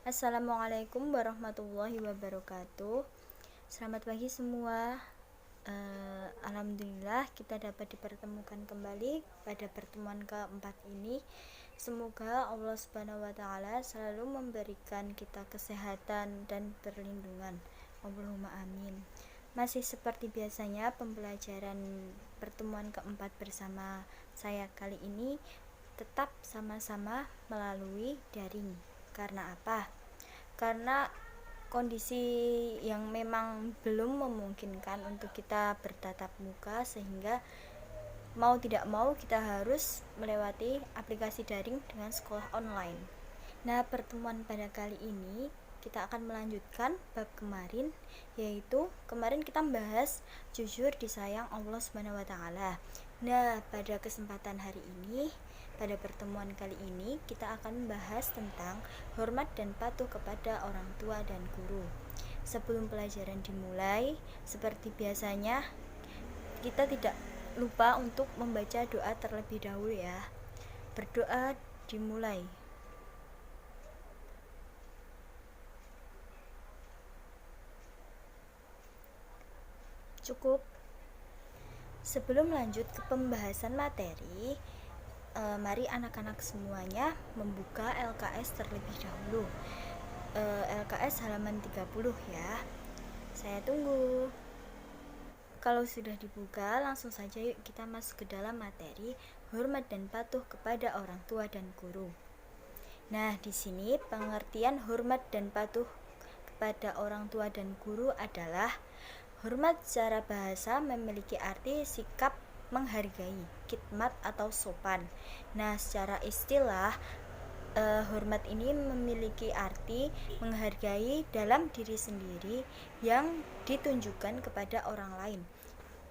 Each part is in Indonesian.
Assalamualaikum warahmatullahi wabarakatuh. Selamat pagi semua. Alhamdulillah kita dapat dipertemukan kembali pada pertemuan keempat ini. Semoga Allah Subhanahu wa taala selalu memberikan kita kesehatan dan perlindungan. Allahumma amin. Masih seperti biasanya pembelajaran pertemuan keempat bersama saya kali ini tetap sama-sama melalui daring. Karena apa? Karena kondisi yang memang belum memungkinkan untuk kita bertatap muka, sehingga mau tidak mau kita harus melewati aplikasi daring dengan sekolah online. Nah, pertemuan pada kali ini kita akan melanjutkan bab kemarin, yaitu kemarin kita membahas jujur disayang Allah Subhanahu wa taala. Nah, pada kesempatan hari ini, pada pertemuan kali ini kita akan membahas tentang hormat dan patuh kepada orang tua dan guru. Sebelum pelajaran dimulai, seperti biasanya kita tidak lupa untuk membaca doa terlebih dahulu ya. Berdoa dimulai. Cukup. Sebelum lanjut ke pembahasan materi, mari anak-anak semuanya membuka LKS terlebih dahulu. LKS halaman 30 ya. Saya tunggu. Kalau sudah dibuka, langsung saja yuk kita masuk ke dalam materi hormat dan patuh kepada orang tua dan guru. Nah, di sini pengertian hormat dan patuh kepada orang tua dan guru adalah hormat secara bahasa memiliki arti sikap menghargai, khidmat atau sopan. Nah, secara istilah hormat ini memiliki arti menghargai dalam diri sendiri yang ditunjukkan kepada orang lain.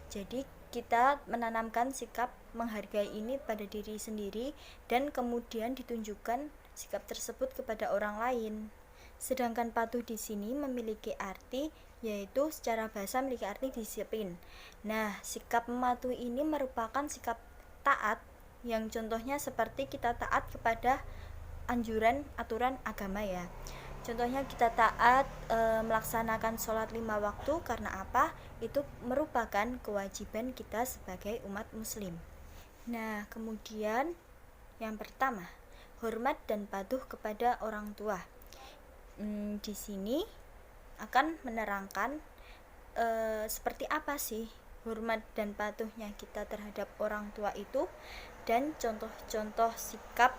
Jadi kita menanamkan sikap menghargai ini pada diri sendiri dan kemudian ditunjukkan sikap tersebut kepada orang lain. Sedangkan patuh di sini memiliki arti, yaitu secara bahasa memiliki arti disiplin. Nah, sikap mematuhi ini merupakan sikap taat, yang contohnya seperti kita taat kepada anjuran aturan agama ya. Contohnya kita taat melaksanakan sholat 5 waktu, karena apa? Itu merupakan kewajiban kita sebagai umat muslim. Nah, kemudian yang pertama, hormat dan patuh kepada orang tua. Di sini akan menerangkan seperti apa sih hormat dan patuhnya kita terhadap orang tua itu, dan contoh-contoh sikap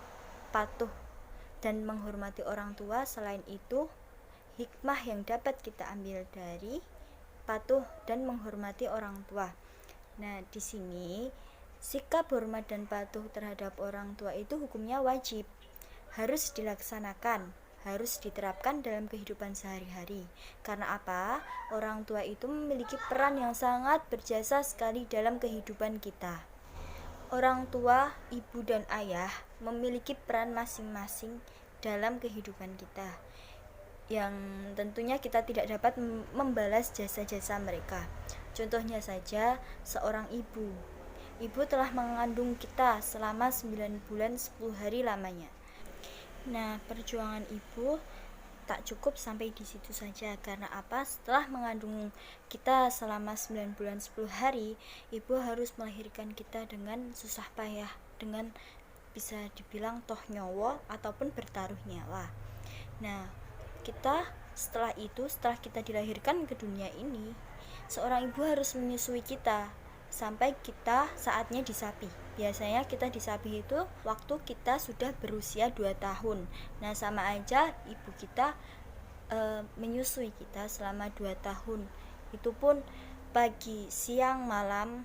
patuh dan menghormati orang tua. Selain itu, hikmah yang dapat kita ambil dari patuh dan menghormati orang tua. Nah, di sini sikap hormat dan patuh terhadap orang tua itu hukumnya wajib, harus dilaksanakan, harus diterapkan dalam kehidupan sehari-hari. Karena apa? Orang tua itu memiliki peran yang sangat berjasa sekali dalam kehidupan kita. Orang tua, ibu dan ayah memiliki peran masing-masing dalam kehidupan kita, yang tentunya kita tidak dapat membalas jasa-jasa mereka. Contohnya saja, seorang ibu telah mengandung kita selama 9 bulan 10 hari lamanya. Nah, perjuangan ibu tak cukup sampai di situ saja. Karena apa? Setelah mengandung kita selama 9 bulan 10 hari, ibu harus melahirkan kita dengan susah payah, dengan bisa dibilang toh nyawa ataupun bertaruh nyawa. Nah, setelah kita dilahirkan ke dunia ini, seorang ibu harus menyusui kita sampai kita saatnya disapi. Biasanya kita disapi itu waktu kita sudah berusia 2 tahun. Nah, sama aja ibu kita menyusui kita selama 2 tahun. Itu pun pagi, siang, malam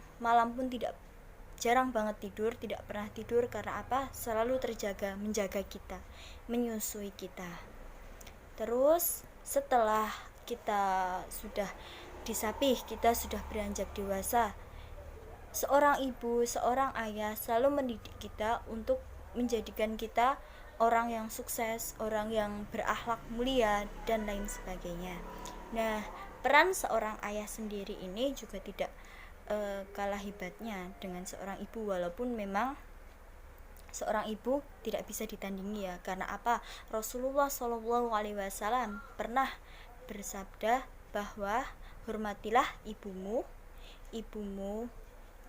pun jarang banget tidur, tidak pernah tidur. Karena apa? Selalu menjaga kita, menyusui kita. Terus setelah kita sudah disapih, kita sudah beranjak dewasa, seorang ibu, seorang ayah selalu mendidik kita untuk menjadikan kita orang yang sukses, orang yang berakhlak mulia, dan lain sebagainya. Nah, peran seorang ayah sendiri ini juga tidak kalah hebatnya dengan seorang ibu, walaupun memang Seorang ibu tidak bisa ditandingi ya. Karena apa? Rasulullah SAW pernah bersabda bahwa hormatilah ibumu, ibumu,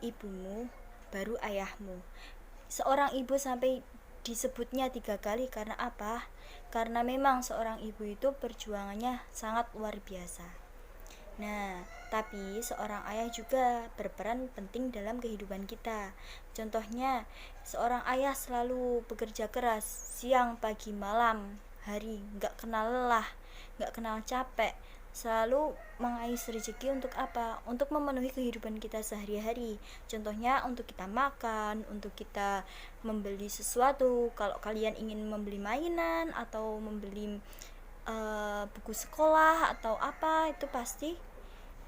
ibumu, baru ayahmu. Seorang ibu sampai disebutnya 3 kali karena apa? Karena memang seorang ibu itu perjuangannya sangat luar biasa. Nah, tapi seorang ayah juga berperan penting dalam kehidupan kita. Contohnya, seorang ayah selalu bekerja keras, siang, pagi, malam, hari, gak kenal lelah, gak kenal capek, selalu mengais rezeki untuk apa? Untuk memenuhi kehidupan kita sehari-hari. Contohnya untuk kita makan, untuk kita membeli sesuatu. Kalau kalian ingin membeli mainan atau membeli buku sekolah atau apa, itu pasti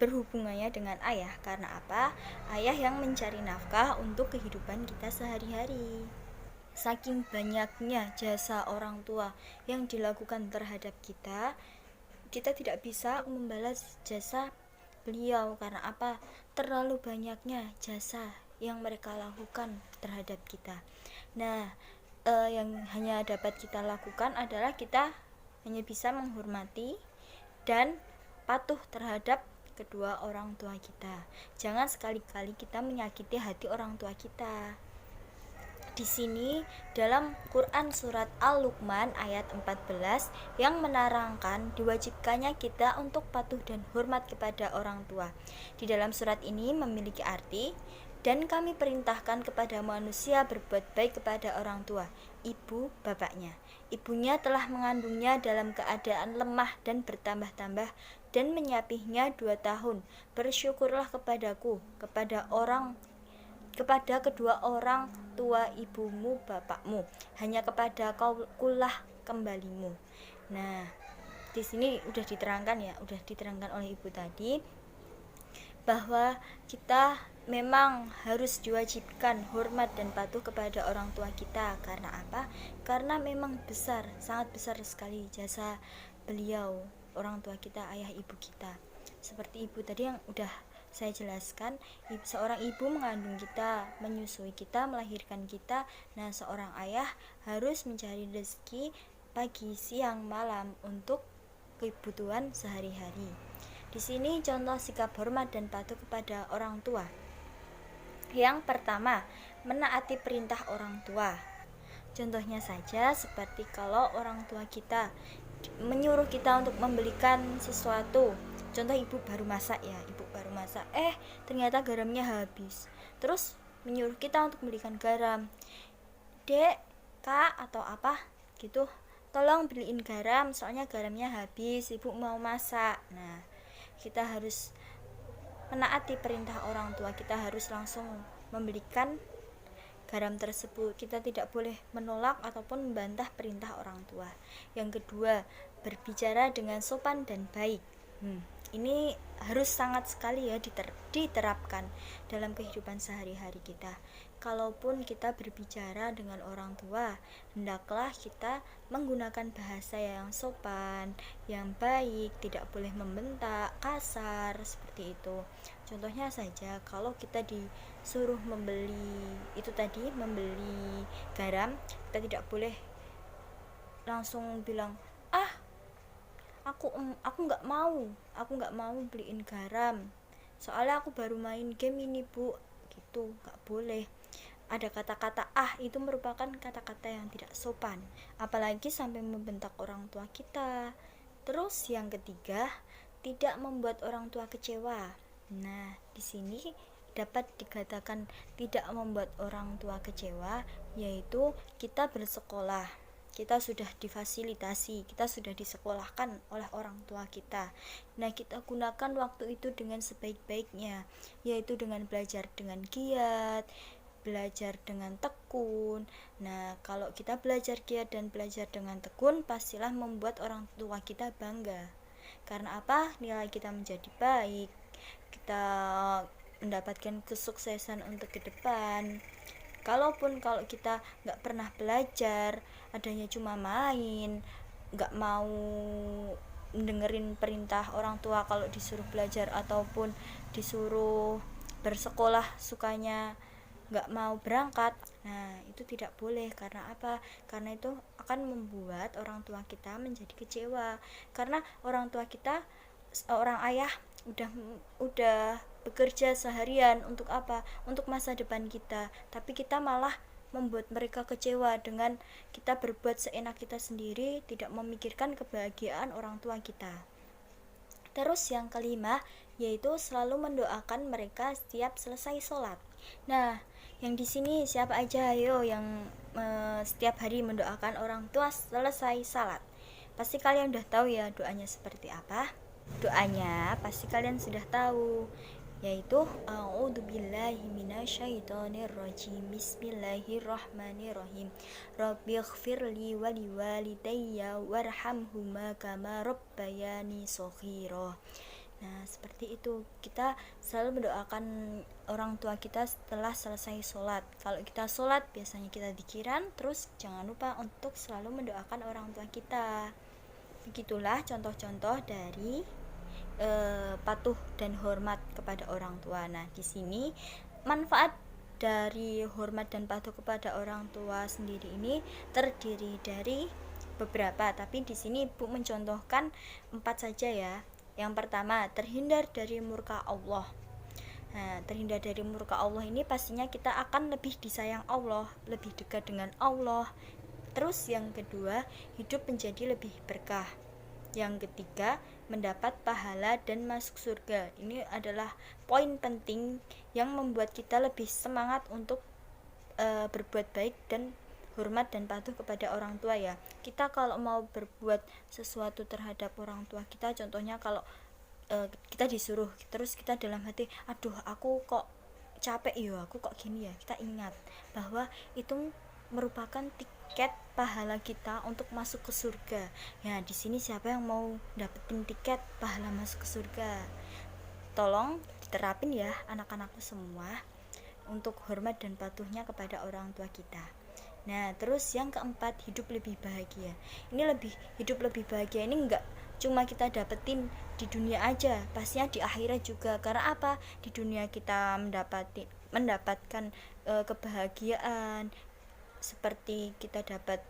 berhubungannya dengan ayah. Karena apa? Ayah yang mencari nafkah untuk kehidupan kita sehari-hari. Saking banyaknya jasa orang tua yang dilakukan terhadap kita, kita tidak bisa membalas jasa beliau. Karena apa? Terlalu banyaknya jasa yang mereka lakukan terhadap kita. Nah, yang hanya dapat kita lakukan adalah kita hanya bisa menghormati dan patuh terhadap kedua orang tua kita. Jangan sekali-kali kita menyakiti hati orang tua kita. Di sini dalam Quran surat Al-Luqman ayat 14 yang menerangkan diwajibkannya kita untuk patuh dan hormat kepada orang tua. Di dalam surat ini memiliki arti, dan kami perintahkan kepada manusia berbuat baik kepada orang tua, ibu bapaknya. Ibunya telah mengandungnya dalam keadaan lemah dan bertambah-tambah dan menyapihnya 2 tahun. Bersyukurlah kepadaku, kepada kedua orang tua ibumu bapakmu, hanya kepada kaulah kembalimu. Nah, di sini udah diterangkan oleh ibu tadi bahwa kita memang harus diwajibkan hormat dan patuh kepada orang tua kita. Karena apa? Karena memang sangat besar sekali jasa beliau, orang tua kita, ayah ibu kita. Seperti ibu tadi yang udah saya jelaskan, seorang ibu mengandung kita, menyusui kita, melahirkan kita. Nah, seorang ayah harus mencari rezeki pagi, siang, malam untuk kebutuhan sehari-hari. Di sini contoh sikap hormat dan patuh kepada orang tua. Yang pertama, menaati perintah orang tua. Contohnya saja seperti kalau orang tua kita menyuruh kita untuk membelikan sesuatu. Contoh ibu baru masak, ternyata garamnya habis. Terus menyuruh kita untuk membelikan garam. Dek, kak, atau apa gitu, tolong beliin garam, soalnya garamnya habis, ibu mau masak. Nah, kita harus menaati perintah orang tua. Kita harus langsung membelikan garam tersebut. Kita tidak boleh menolak ataupun membantah perintah orang tua. Yang kedua, berbicara dengan sopan dan baik. Ini harus sangat sekali ya diterapkan dalam kehidupan sehari-hari kita. Kalaupun kita berbicara dengan orang tua, hendaklah kita menggunakan bahasa yang sopan, yang baik, tidak boleh membentak, kasar, seperti itu. Contohnya saja, kalau kita disuruh membeli garam, kita tidak boleh langsung bilang, aku nggak mau beliin garam, soalnya aku baru main game ini bu, gitu. Nggak boleh. Ada kata-kata itu merupakan kata-kata yang tidak sopan, apalagi sampai membentak orang tua kita. Terus yang ketiga, tidak membuat orang tua kecewa. Nah, di sini dapat dikatakan tidak membuat orang tua kecewa, yaitu kita bersekolah, kita sudah difasilitasi, kita sudah disekolahkan oleh orang tua kita. Nah, kita gunakan waktu itu dengan sebaik-baiknya, yaitu dengan belajar dengan giat, belajar dengan tekun. Nah, kalau kita belajar giat dan belajar dengan tekun, pastilah membuat orang tua kita bangga. Karena apa? Nilai kita menjadi baik, kita mendapatkan kesuksesan untuk ke depan. Kalau kita nggak pernah belajar, adanya cuma main, nggak mau dengerin perintah orang tua kalau disuruh belajar ataupun disuruh bersekolah, sukanya nggak mau berangkat. Nah, itu tidak boleh. Karena apa? Karena itu akan membuat orang tua kita menjadi kecewa. Karena orang tua kita, seorang ayah udah bekerja seharian untuk apa? Untuk masa depan kita. Tapi kita malah membuat mereka kecewa dengan kita berbuat seenak kita sendiri, tidak memikirkan kebahagiaan orang tua kita. Terus yang kelima, yaitu selalu mendoakan mereka setiap selesai sholat. Nah, yang di sini siapa aja ayo yang setiap hari mendoakan orang tua selesai salat? Pasti kalian udah tahu ya doanya seperti apa. Doanya pasti kalian sudah tahu, yaitu a'udzubillahi minasyaitonirrajim, bismillahirrahmanirrahim, rabbighfirli wa liwalidayya warhamhuma kama rabbayani shaghira. Nah, seperti itu. Kita selalu mendoakan orang tua kita setelah selesai sholat. Kalau kita sholat, biasanya kita dzikiran, terus jangan lupa untuk selalu mendoakan orang tua kita. Begitulah contoh-contoh dari patuh dan hormat kepada orang tua. Nah, di sini manfaat dari hormat dan patuh kepada orang tua sendiri ini terdiri dari beberapa, tapi di sini Ibu mencontohkan 4 saja ya. Yang pertama, terhindar dari murka Allah. Nah, terhindar dari murka Allah ini pastinya kita akan lebih disayang Allah, lebih dekat dengan Allah. Terus yang kedua, hidup menjadi lebih berkah. Yang ketiga, mendapat pahala dan masuk surga. Ini adalah poin penting yang membuat kita lebih semangat untuk berbuat baik dan hormat dan patuh kepada orang tua ya. Kita kalau mau berbuat sesuatu terhadap orang tua kita, contohnya kalau kita disuruh, terus kita dalam hati, aduh aku kok capek ya, aku kok gini ya, kita ingat bahwa itu merupakan tiket pahala kita untuk masuk ke surga. Ya, di sini siapa yang mau dapetin tiket pahala masuk ke surga? Tolong diterapin ya anak-anakku semua untuk hormat dan patuhnya kepada orang tua kita. Nah, terus yang keempat, hidup lebih bahagia. Ini hidup lebih bahagia ini enggak cuma kita dapetin di dunia aja, pastinya di akhirat juga. Karena apa? Di dunia kita mendapatkan kebahagiaan, seperti kita dapat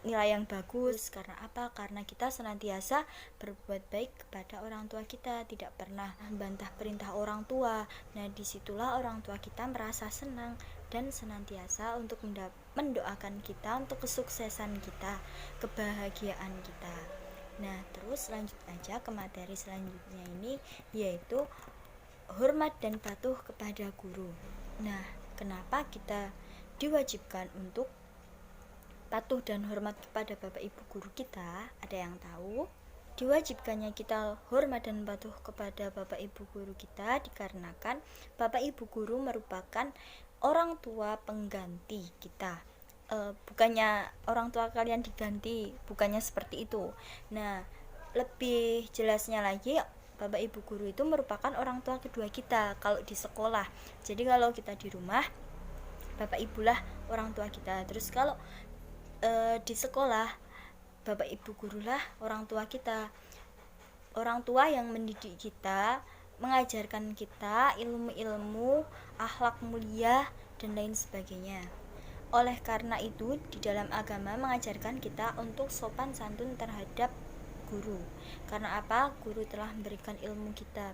nilai yang bagus. Karena apa? Karena kita senantiasa berbuat baik kepada orang tua kita, tidak pernah membantah perintah orang tua. Nah, disitulah orang tua kita merasa senang dan senantiasa untuk mendoakan kita untuk kesuksesan kita, kebahagiaan kita. Nah, terus lanjut aja ke materi selanjutnya ini, yaitu hormat dan patuh kepada guru. Nah, kenapa kita diwajibkan untuk patuh dan hormat kepada bapak ibu guru kita? Ada yang tahu? Diwajibkannya kita hormat dan patuh kepada bapak ibu guru kita dikarenakan bapak ibu guru merupakan orang tua pengganti kita. Bukannya orang tua kalian diganti, bukannya seperti itu. Nah, lebih jelasnya lagi, bapak ibu guru itu merupakan orang tua kedua kita kalau di sekolah. Jadi kalau kita di rumah, bapak ibulah orang tua kita. Terus kalau di sekolah, bapak ibu gurulah orang tua kita. Orang tua yang mendidik kita, mengajarkan kita ilmu-ilmu, akhlak mulia dan lain sebagainya. Oleh karena itu, di dalam agama mengajarkan kita untuk sopan santun terhadap guru. Karena apa? Guru telah memberikan ilmu kita.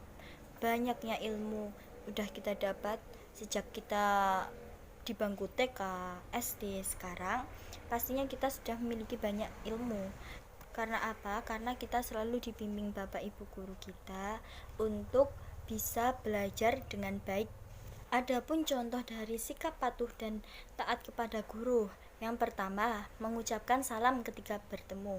Banyaknya ilmu udah kita dapat sejak kita di bangku TK, SD, sekarang pastinya kita sudah memiliki banyak ilmu. Karena apa? Karena kita selalu dibimbing bapak ibu guru kita untuk bisa belajar dengan baik. Adapun contoh dari sikap patuh dan taat kepada guru, yang pertama, mengucapkan salam ketika bertemu.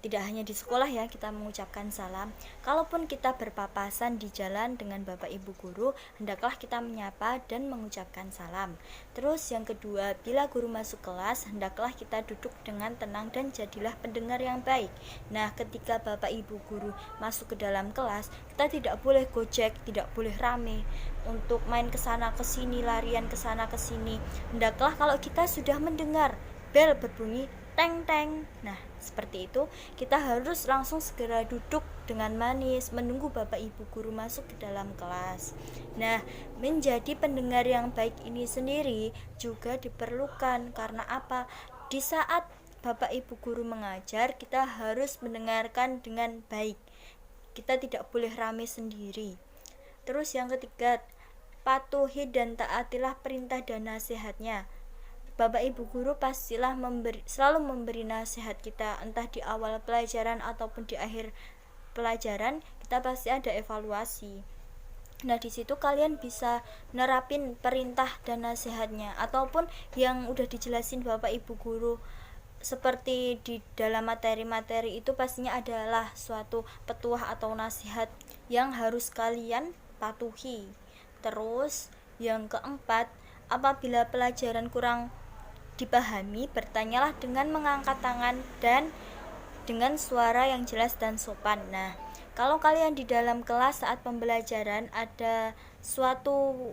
Tidak hanya di sekolah ya kita mengucapkan salam. Kalaupun kita berpapasan di jalan dengan bapak ibu guru, hendaklah kita menyapa dan mengucapkan salam. Terus yang kedua, bila guru masuk kelas, hendaklah kita duduk dengan tenang dan jadilah pendengar yang baik. Nah, ketika bapak ibu guru masuk ke dalam kelas, kita tidak boleh gojek, tidak boleh rame untuk main kesana kesini, larian kesana kesini. Hendaklah kalau kita sudah mendengar bel berbunyi, teng teng. Nah, seperti itu kita harus langsung segera duduk dengan manis menunggu Bapak Ibu guru masuk ke dalam kelas. Nah, menjadi pendengar yang baik ini sendiri juga diperlukan. Karena apa? Di saat Bapak Ibu guru mengajar, kita harus mendengarkan dengan baik. Kita tidak boleh rame sendiri. Terus yang ketiga, patuhi dan taatilah perintah dan nasihatnya. Bapak Ibu guru pastilah selalu memberi nasihat kita, entah di awal pelajaran ataupun di akhir pelajaran, kita pasti ada evaluasi. Nah, di situ kalian bisa nerapin perintah dan nasihatnya ataupun yang udah dijelasin Bapak Ibu guru. Seperti di dalam materi-materi itu pastinya adalah suatu petuah atau nasihat yang harus kalian patuhi. Terus yang keempat, apabila pelajaran kurang dipahami, bertanyalah dengan mengangkat tangan dan dengan suara yang jelas dan sopan. Nah, kalau kalian di dalam kelas saat pembelajaran ada suatu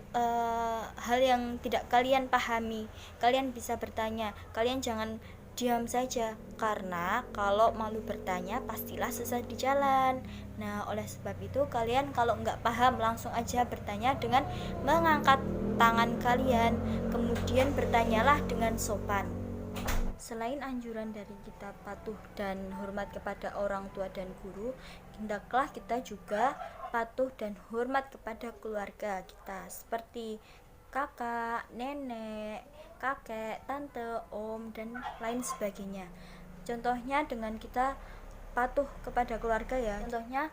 hal yang tidak kalian pahami, kalian bisa bertanya. Kalian jangan diam saja, karena kalau malu bertanya pastilah sesat di jalan. Nah, oleh sebab itu kalian kalau nggak paham langsung aja bertanya dengan mengangkat tangan kalian, kemudian bertanyalah dengan sopan. Selain anjuran dari kita patuh dan hormat kepada orang tua dan guru, hendaklah kita juga patuh dan hormat kepada keluarga kita, seperti kakak, nenek, kakek, tante, om, dan lain sebagainya. Contohnya dengan kita patuh kepada keluarga ya, contohnya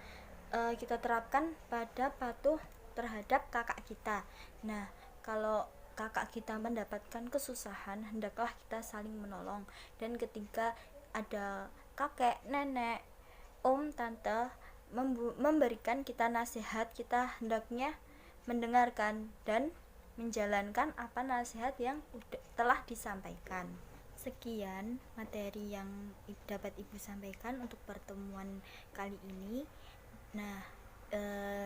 kita terapkan pada patuh terhadap kakak kita. Nah, kalau kakak kita mendapatkan kesusahan, hendaklah kita saling menolong. Dan ketika ada kakek, nenek, om, tante memberikan kita nasihat, kita hendaknya mendengarkan dan menjalankan apa nasihat yang telah disampaikan. Sekian materi yang dapat Ibu sampaikan untuk pertemuan kali ini. Nah,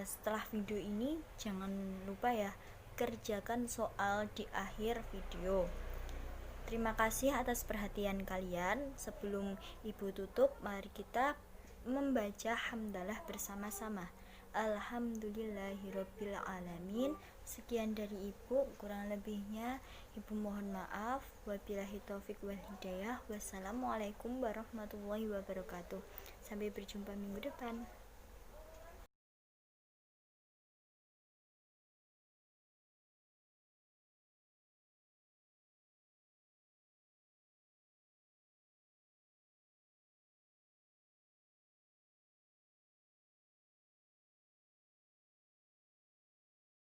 setelah video ini jangan lupa ya, kerjakan soal di akhir video. Terima kasih atas perhatian kalian. Sebelum Ibu tutup, mari kita membaca hamdalah bersama-sama. Alhamdulillahirabbil alamin. Sekian dari Ibu, kurang lebihnya Ibu mohon maaf. Wabillahi taufik wal hidayah. Wassalamualaikum warahmatullahi wabarakatuh. Sampai berjumpa minggu depan.